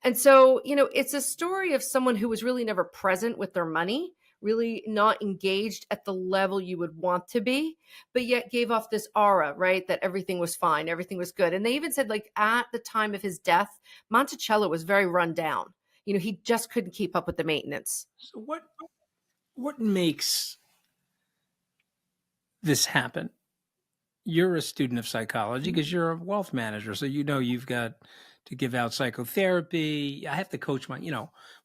And so, it's a story of someone who was really never present with their money, really not engaged at the level you would want to be, but yet gave off this aura, right? That everything was fine, everything was good. And they even said, like, at the time of his death, Monticello was very run down. He just couldn't keep up with the maintenance. So what makes this happen? You're a student of psychology because you're a wealth manager. So, you've got to give out psychotherapy. I have to coach when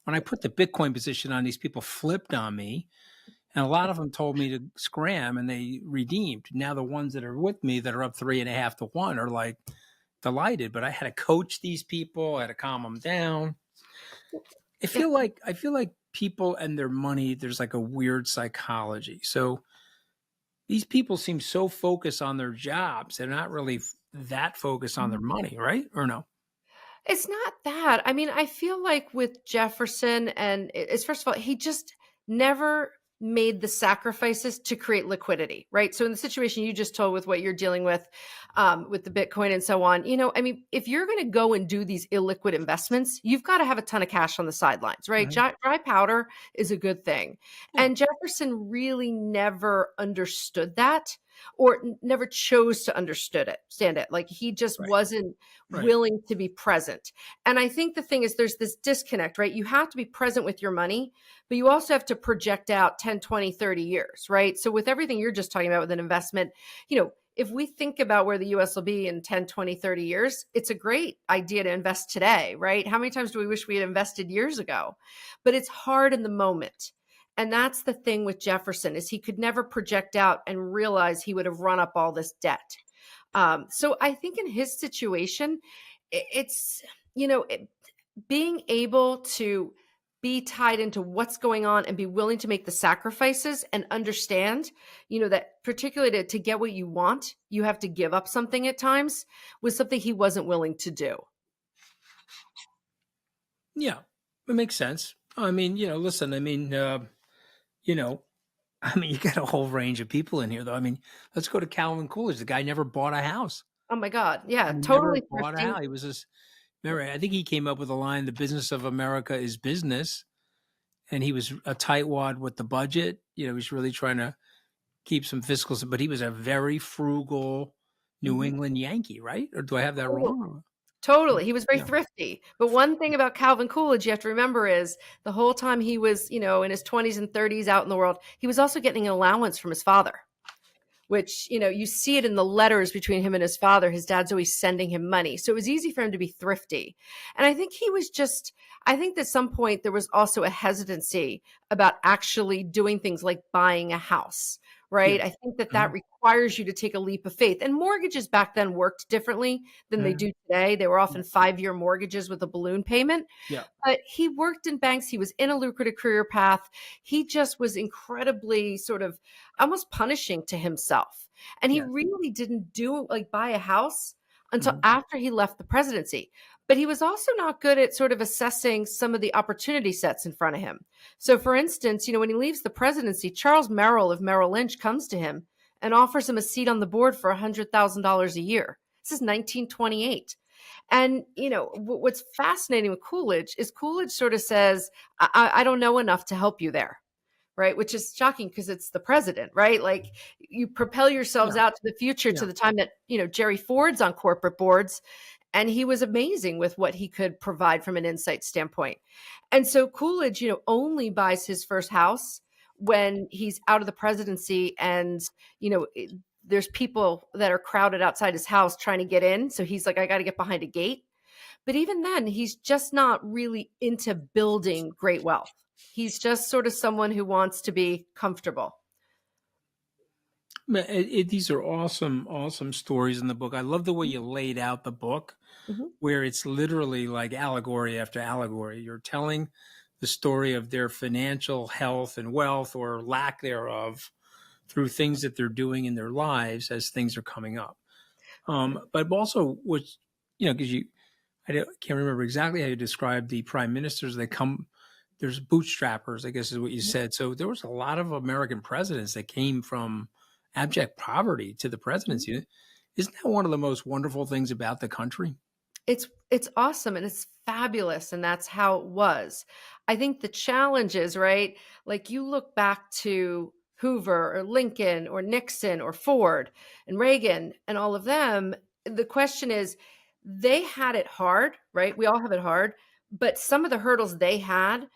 I put the Bitcoin position on, these people flipped on me, and a lot of them told me to scram and they redeemed. Now the ones that are with me that are up 3.5 to 1 are like delighted, but I had to coach these people. I had to calm them down. I feel like people and their money, there's like a weird psychology. So these people seem so focused on their jobs. They're not really that focused on their money, right? Or no? It's not that. I mean, I feel like with Jefferson, and it's first of all, he just never made the sacrifices to create liquidity, right? So in the situation you just told with what you're dealing with the Bitcoin and so on, I mean, if you're going to go and do these illiquid investments, you've got to have a ton of cash on the sidelines, right? Mhm. Dry powder is a good thing. Yeah. And Jefferson really never understood that, or never chose to understand it. Like he just Right. wasn't Right. willing to be present. And I think the thing is there's this disconnect, right? You have to be present with your money, but you also have to project out 10, 20, 30 years, right? So with everything you're just talking about with an investment, if we think about where the US will be in 10, 20, 30 years, it's a great idea to invest today, right? How many times do we wish we had invested years ago? But it's hard in the moment. And that's the thing with Jefferson is he could never project out and realize he would have run up all this debt. So I think in his situation, it's, being able to be tied into what's going on and be willing to make the sacrifices and understand, that particularly to get what you want, you have to give up something at times, was something he wasn't willing to do. Yeah, it makes sense. I mean, listen, you know, you got a whole range of people in here, though. I mean, let's go to Calvin Coolidge. The guy never bought a house. Oh my God. Yeah, Never totally bought a thrifty. house. He was just, remember, I think he came up with a line, the business of America is business. And he was a tightwad with the budget. He was really trying to keep some fiscal, but he was a very frugal New Mhm. England Yankee, right? Or do I have that wrong? Totally. He was very Yeah. thrifty. But one thing about Calvin Coolidge you have to remember is the whole time he was, in his 20s and 30s out in the world, he was also getting an allowance from his father, which, you see it in the letters between him and his father. His dad's always sending him money. So it was easy for him to be thrifty. And I think I think at some point there was also a hesitancy about actually doing things like buying a house, right? Yeah. I think that Mhm. requires you to take a leap of faith. And mortgages back then worked differently than they Mhm. do today. They were Yeah. often 5-year mortgages with a balloon payment. Yeah. But he worked in banks. He was in a lucrative career path. He just was incredibly sort of almost punishing to himself. And he Yeah. really didn't buy a house until Mhm. after he left the presidency. But he was also not good at sort of assessing some of the opportunity sets in front of him. So for instance, when he leaves the presidency, Charles Merrill of Merrill Lynch comes to him and offers him a seat on the board for $100,000 a year. This is 1928. And, what's fascinating with Coolidge is Coolidge sort of says, I don't know enough to help you there. Right. Which is shocking because it's the president, right? Like you propel yourselves Yeah. out to the future Yeah. to the time that, Jerry Ford's on corporate boards. And he was amazing with what he could provide from an insight standpoint. And so Coolidge, only buys his first house when he's out of the presidency and, there's people that are crowded outside his house trying to get in. So he's like, I got to get behind a gate. But even then, he's just not really into building great wealth. He's just sort of someone who wants to be comfortable. These are awesome, awesome stories in the book. I love the way you laid out the book, Mhm. where it's literally like allegory after allegory. You're telling the story of their financial health and wealth or lack thereof through things that they're doing in their lives as things are coming up. But also, which, because can't remember exactly how you described the prime ministers. There's bootstrappers, I guess is what you said. So there was a lot of American presidents that came from abject poverty to the presidency. Isn't that one of the most wonderful things about the country? It's awesome and it's fabulous, and that's how it was. I think the challenge is, right, like you look back to Hoover or Lincoln or Nixon or Ford and Reagan and all of them, the question is they had it hard, right? We all have it hard, but some of the hurdles they had,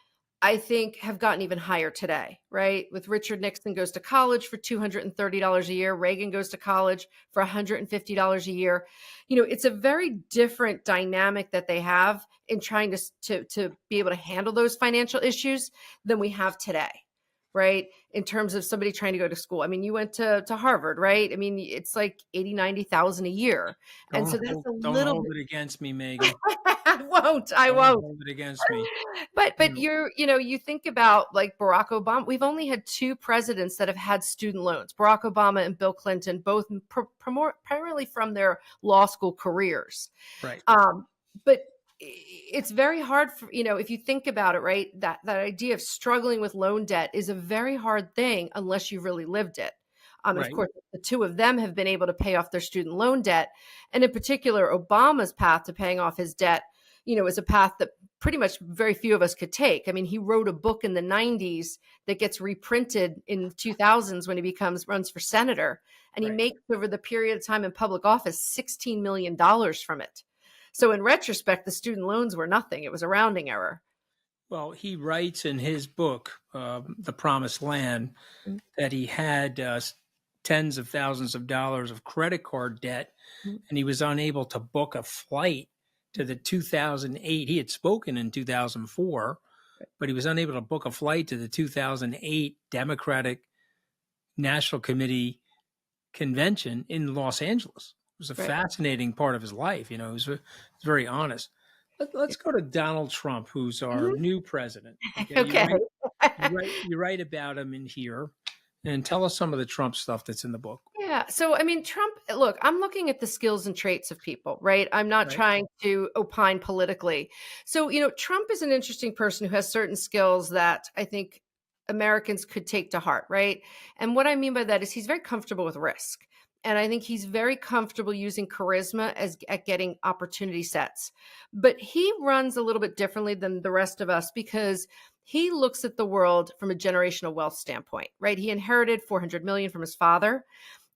I think, have gotten even higher today, right? With Richard Nixon goes to college for $230 a year, Reagan goes to college for $150 a year. It's a very different dynamic that they have in trying to be able to handle those financial issues than we have today, right? in terms of somebody trying to go to school. I mean, you went to Harvard, right? I mean, it's like 80, 90,000 a year. And so that's a Don't little hold bit. it against me, Megan. I Don't won't. hold it against me. But you think about like Barack Obama. We've only had two presidents that have had student loans, Barack Obama and Bill Clinton, both primarily from their law school careers. Right. But it's very hard for, if you think about it, right? That idea of struggling with loan debt is a very hard thing unless you've really lived it. And of Right. course, the two of them have been able to pay off their student loan debt. And in particular, Obama's path to paying off his debt, is a path that pretty much very few of us could take. I mean, he wrote a book in the 90s that gets reprinted in 2000s when he runs for senator. And he Right. makes, over the period of time in public office, $16 million from it. So in retrospect, the student loans were nothing. It was a rounding error. Well, he writes in his book, The Promised Land, that he had tens of thousands of dollars of credit card debt, and he was unable to book a flight to the 2008. He had spoken in 2004, but he was unable to book a flight to the 2008 Democratic National Committee convention in Los Angeles. It was a fascinating part of his life. He was very honest. Let's go to Donald Trump, who's our new president. Okay. You write about him in here, and tell us some of the Trump stuff that's in the book. Yeah. So, I mean, Trump, look, I'm looking at the skills and traits of people, right? I'm not trying to opine politically. So, Trump is an interesting person who has certain skills that I think Americans could take to heart, right? And what I mean by that is he's very comfortable with risk. And I think he's very comfortable using charisma at getting opportunity sets. But he runs a little bit differently than the rest of us because he looks at the world from a generational wealth standpoint, right? He inherited $400 million from his father.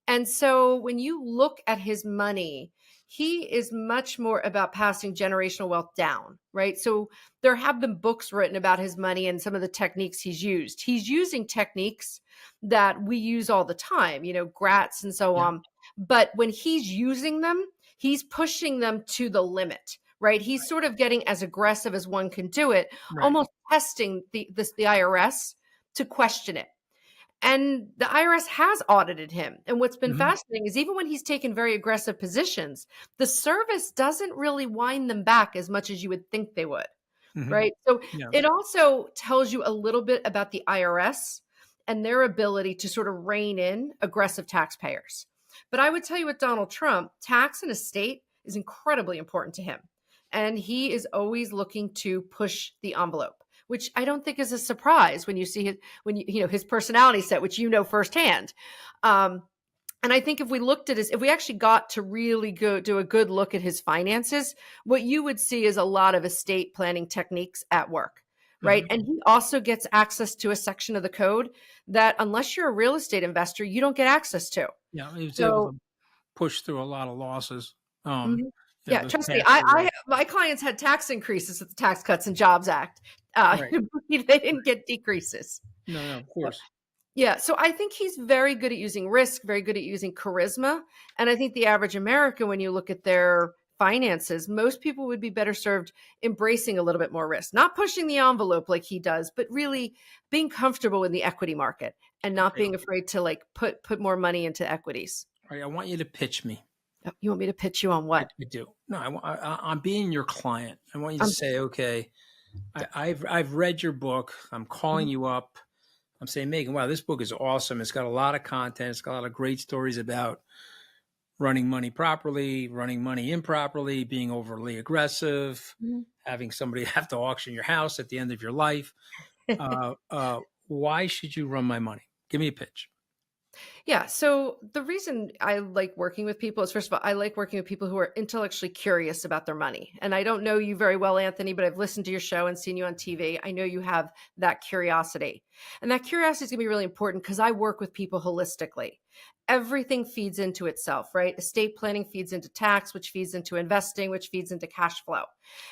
And so when you look at his money, he is much more about passing generational wealth down, right? So there have been books written about his money and some of the techniques he's used. He's using techniques that we use all the time, grats and so on. But when he's using them, he's pushing them to the limit, right? He's sort of getting as aggressive as one can do it, almost testing the IRS to question it. And the IRS has audited him. And what's been fascinating is even when he's taken very aggressive positions, the service doesn't really wind them back as much as you would think they would, right? So it also tells you a little bit about the IRS and their ability to sort of rein in aggressive taxpayers. But I would tell you with Donald Trump, tax and estate is incredibly important to him. And he is always looking to push the envelope, which I don't think is a surprise when you see his personality set, which firsthand. And I think if we actually got to really do a good look at his finances, what you would see is a lot of estate planning techniques at work, right? And he also gets access to a section of the code that unless you're a real estate investor, you don't get access to. Yeah, he was able to push through a lot of losses. Yeah, trust me, my clients had tax increases at the Tax Cuts and Jobs Act. They didn't get decreases. No, of course. Yeah, so I think he's very good at using risk, very good at using charisma. And I think the average American, when you look at their finances, most people would be better served embracing a little bit more risk, not pushing the envelope like he does, but really being comfortable in the equity market and not being afraid to like put more money into equities. All right, I want you to pitch me. You want me to pitch you on what? I do. No, I'm being your client. I want you to say, okay, I've read your book. I'm calling you up. I'm saying, Megan, wow, this book is awesome. It's got a lot of content. It's got a lot of great stories about running money properly, running money improperly, being overly aggressive, having somebody have to auction your house at the end of your life. Why should you run my money? Give me a pitch. Yeah. So the reason I like working with people is, first of all, I like working with people who are intellectually curious about their money. And I don't know you very well, Anthony, but I've listened to your show and seen you on TV. I know you have that curiosity. And that curiosity is going to be really important because I work with people holistically. Everything feeds into itself, right? Estate planning feeds into tax, which feeds into investing, which feeds into cash flow.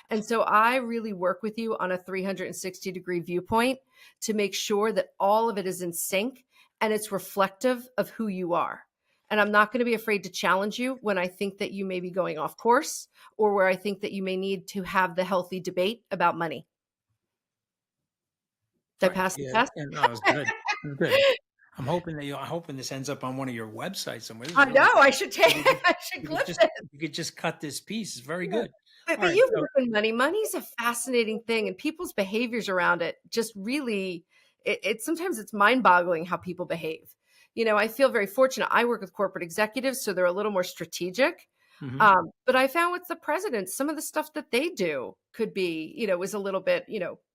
And so I really work with you on a 360-degree viewpoint to make sure that all of it is in sync and it's reflective of who you are. And I'm not going to be afraid to challenge you when I think that you may be going off course or where I think that you may need to have the healthy debate about money. Did I pass the test? Yeah, no, it was good. Good. I'm hoping this ends up on one of your websites somewhere. This is I really know. good. I should take. I should You could clip just this. you could just cut this piece. It's very Yeah. good. But, All right. you So, work with money. Money's a fascinating thing, and people's behaviors around it just really. Sometimes it's mind-boggling how people behave. I feel very fortunate. I work with corporate executives, so they're a little more strategic. mhm. But I found with the presidents, some of the stuff that they do could be, was a little bit,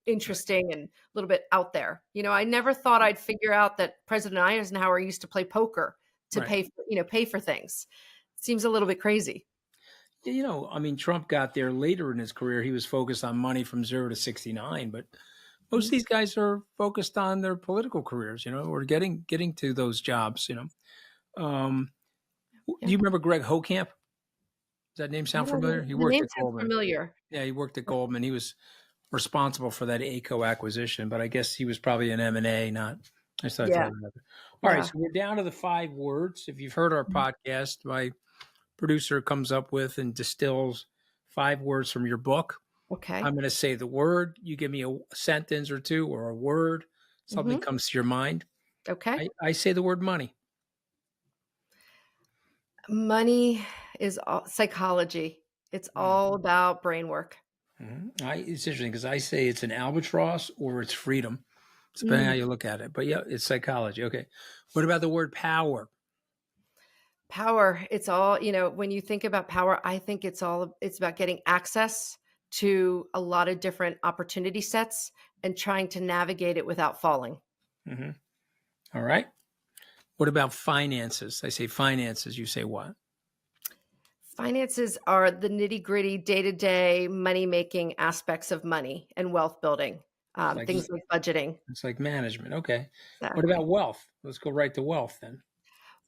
interesting and a little bit out there. I never thought I'd figure out that President Eisenhower used to play poker to Right. pay for things. Seems a little bit crazy. Yeah, I mean, Trump got there later in his career. He was focused on money from 0 to 69, but most of Mhm. these guys are focused on their political careers, or getting to those jobs. Um, Yeah. do you remember Greg Hokamp? Does that name sound familiar? He The worked name at sounds Goldman. familiar. Yeah, he worked at Goldman. He was responsible for that ACO acquisition, but I guess he was probably an M&A, not. I just thought I'd throw Yeah. that out there. All right, Yeah. so we're down to the 5 words. If you've heard our podcast, my producer comes up with and distills 5 words from your book. Okay. I'm going to say the word. You give me a sentence or two or a word. Something Mhm. comes to your mind. Okay. I say the word money. Money is all psychology. It's all about brain work. It's interesting because I say it's an albatross or it's freedom. It's depending how you look at it. But yeah, it's psychology. Okay. What about the word power? Power, it's all, when you think about power, I think it's about getting access to a lot of different opportunity sets and trying to navigate it without falling. Mm-hmm. All right. What about finances? I say finances. You say what? Finances are the nitty-gritty day-to-day money-making aspects of money and wealth building, Like things like budgeting. it's like management. Okay. What Exactly. about wealth? Let's go right to wealth then.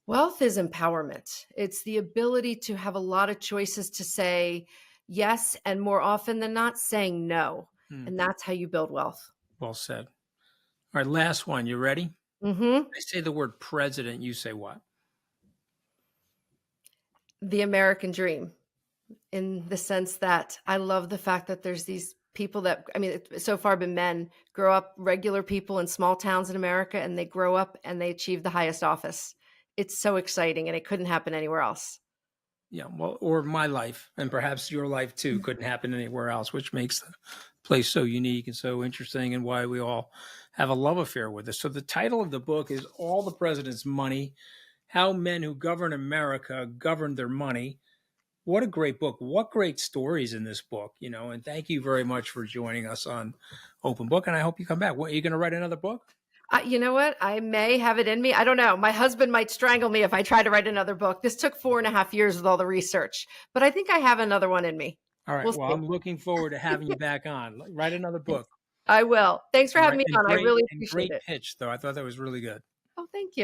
Wealth is empowerment. It's the ability to have a lot of choices to say yes, and more often than not, saying no. And that's how you build wealth. Well said. All right. Last one. You ready? Mm-hmm. I say the word president. You say what? The American dream, in the sense that I love the fact that there's these people that, I mean, it's so far been men, grow up regular people in small towns in America, and they grow up and they achieve the highest office. It's so exciting, and it couldn't happen anywhere else. Yeah. Well, or my life and perhaps your life too couldn't happen anywhere else, which makes the place so unique and so interesting and why we all have a love affair with it. So the title of the book is All the President's Money, How Men Who Govern America Govern Their Money. What a great book. What great stories in this book, and thank you very much for joining us on Open Book. And I hope you come back. What, are you going to write another book? You know what? I may have it in me. I don't know. My husband might strangle me if I try to write another book. This took 4.5 years with all the research, but I think I have another one in me. All right. We'll Well, see. I'm looking forward to having you back on. Write another book. I will. Thanks for All having right. me on. I really And appreciate great it. pitch, though. I thought that was really good. Oh, thank you.